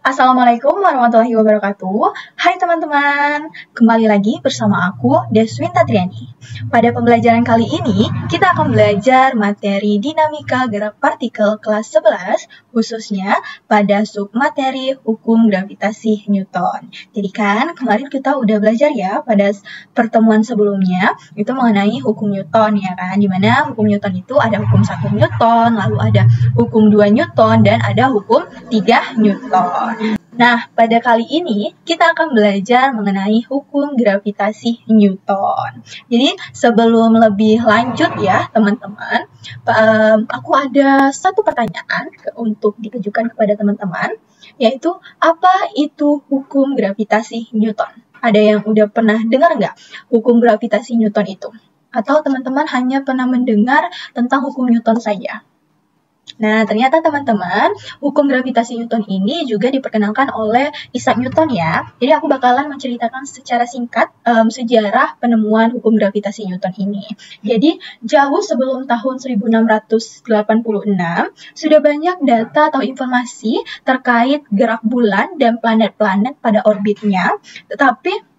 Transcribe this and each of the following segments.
Assalamualaikum warahmatullahi wabarakatuh. Hai teman-teman, kembali lagi bersama aku, Deswinta Triani. Pada pembelajaran kali ini, kita akan belajar materi dinamika gerak partikel kelas 11, khususnya pada submateri hukum gravitasi Newton. Jadi kan, kemarin kita udah belajar ya pada pertemuan sebelumnya, itu mengenai hukum Newton ya kan, dimana hukum Newton itu ada hukum 1 Newton, lalu ada hukum 2 Newton, dan ada hukum 3 Newton. Nah, pada kali ini kita akan belajar mengenai hukum gravitasi Newton. Jadi, sebelum lebih lanjut ya, teman-teman, aku ada satu pertanyaan untuk ditujukan kepada teman-teman, yaitu apa itu hukum gravitasi Newton? Ada yang udah pernah dengar nggak hukum gravitasi Newton itu? Atau teman-teman hanya pernah mendengar tentang hukum Newton saja? Nah, ternyata teman-teman, hukum gravitasi Newton ini juga diperkenalkan oleh Isaac Newton ya. Jadi aku bakalan menceritakan secara singkat sejarah penemuan hukum gravitasi Newton ini. Jadi, jauh sebelum tahun 1686, sudah banyak data atau informasi terkait gerak bulan dan planet-planet pada orbitnya. Tetapi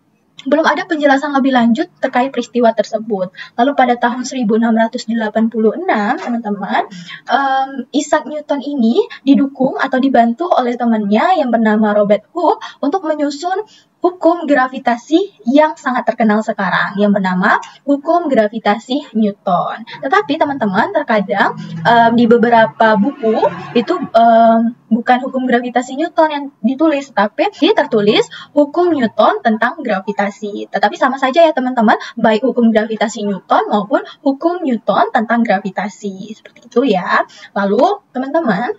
belum ada penjelasan lebih lanjut terkait peristiwa tersebut. Lalu pada tahun 1686, teman-teman, Isaac Newton ini didukung atau dibantu oleh temannya yang bernama Robert Hooke untuk menyusun hukum gravitasi yang sangat terkenal sekarang, yang bernama hukum gravitasi Newton. Tetapi teman-teman, terkadang di beberapa buku itu bukan hukum gravitasi Newton yang ditulis, tapi tertulis hukum Newton tentang gravitasi. Tetapi sama saja ya teman-teman, baik hukum gravitasi Newton maupun hukum Newton tentang gravitasi. Seperti itu ya. Lalu teman-teman,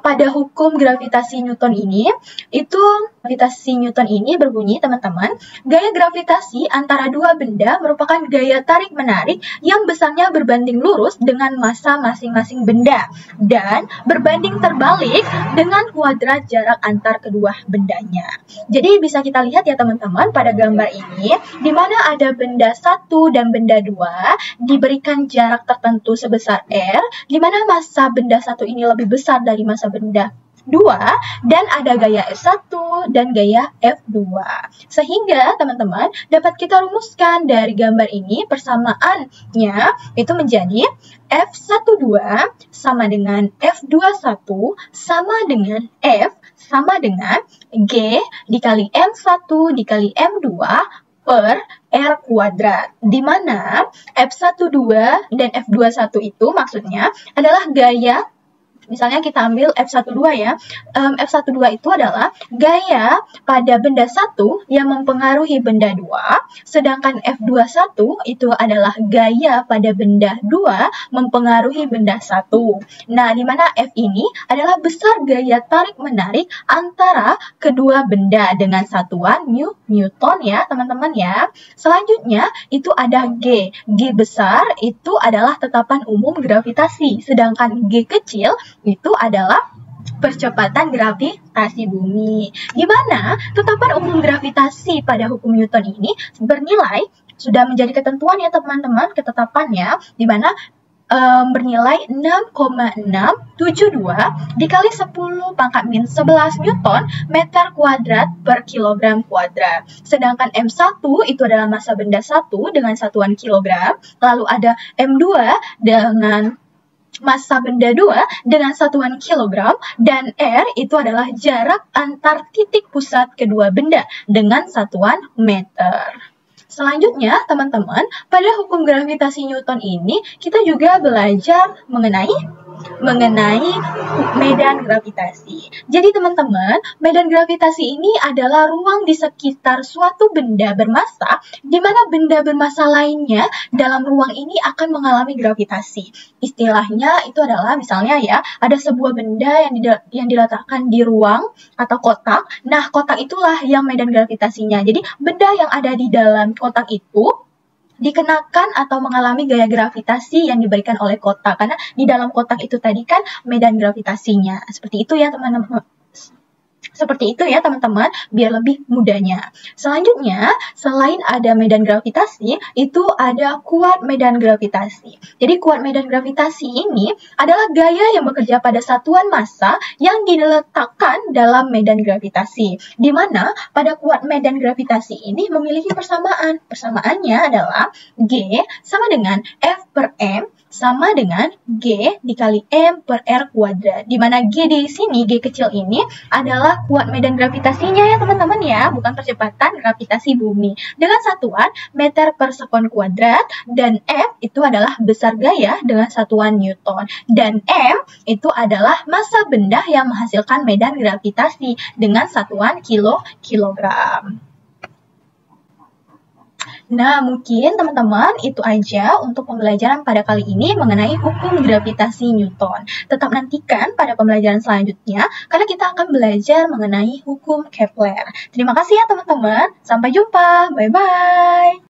pada hukum gravitasi Newton ini, gravitasi Newton ini berbunyi teman-teman, gaya gravitasi antara dua benda merupakan gaya tarik-menarik yang besarnya berbanding lurus dengan massa masing-masing benda dan berbanding terbalik dengan kuadrat jarak antar kedua bendanya. Jadi bisa kita lihat ya teman-teman pada gambar ini, di mana ada benda 1 dan benda 2 diberikan jarak tertentu sebesar R, di mana massa benda 1 ini lebih besar dari massa benda 2, dan ada gaya F1 dan gaya F2. Sehingga teman-teman dapat kita rumuskan dari gambar ini, persamaannya itu menjadi F12 sama dengan F21 sama dengan F sama dengan G dikali M1 dikali M2 per R kuadrat, di mana F12 dan F21 itu maksudnya adalah gaya. Misalnya kita ambil F12 ya, F12 itu adalah gaya pada benda 1 yang mempengaruhi benda 2, sedangkan F21 itu adalah gaya pada benda 2 mempengaruhi benda 1. Nah, di mana F ini adalah besar gaya tarik-menarik antara kedua benda dengan satuan Newton ya, teman-teman ya. Selanjutnya, itu ada G. G besar itu adalah tetapan umum gravitasi, sedangkan G kecil itu adalah percepatan gravitasi bumi. Di mana tetapan umum gravitasi pada hukum Newton ini bernilai, sudah menjadi ketentuan ya teman-teman, ketetapannya, di mana bernilai 6,672 dikali 10 pangkat min 11 Newton meter kuadrat per kilogram kuadrat. Sedangkan M1 itu adalah massa benda 1 dengan satuan kilogram, lalu ada M2 dengan massa benda 2 dengan satuan kilogram, dan R itu adalah jarak antar titik pusat kedua benda dengan satuan meter. Selanjutnya, teman-teman, pada hukum gravitasi Newton ini, kita juga belajar mengenai medan gravitasi. Jadi teman-teman, medan gravitasi ini adalah ruang di sekitar suatu benda bermassa, di mana benda bermassa lainnya dalam ruang ini akan mengalami gravitasi. Istilahnya itu adalah misalnya ya, ada sebuah benda yang diletakkan di ruang atau kotak. Nah, kotak itulah yang medan gravitasinya. Jadi benda yang ada di dalam kotak itu dikenakan atau mengalami gaya gravitasi yang diberikan oleh kotak, karena di dalam kotak itu tadi kan medan gravitasinya. Seperti itu ya teman-teman. Seperti itu ya teman-teman, biar lebih mudahnya. Selanjutnya, selain ada medan gravitasi, itu ada kuat medan gravitasi. Jadi kuat medan gravitasi ini adalah gaya yang bekerja pada satuan massa yang diletakkan dalam medan gravitasi. Di mana pada kuat medan gravitasi ini memiliki persamaan. Persamaannya adalah G sama dengan F per M sama dengan G dikali M per R kuadrat. Di mana G di sini, G kecil ini adalah kuat medan gravitasinya ya teman-teman ya, bukan percepatan gravitasi bumi. Dengan satuan meter per sekon kuadrat, dan F itu adalah besar gaya dengan satuan Newton. Dan M itu adalah massa benda yang menghasilkan medan gravitasi dengan satuan kilogram. Nah, mungkin teman-teman itu aja untuk pembelajaran pada kali ini mengenai hukum gravitasi Newton. Tetap nantikan pada pembelajaran selanjutnya, karena kita akan belajar mengenai hukum Kepler. Terima kasih ya teman-teman, sampai jumpa, bye-bye!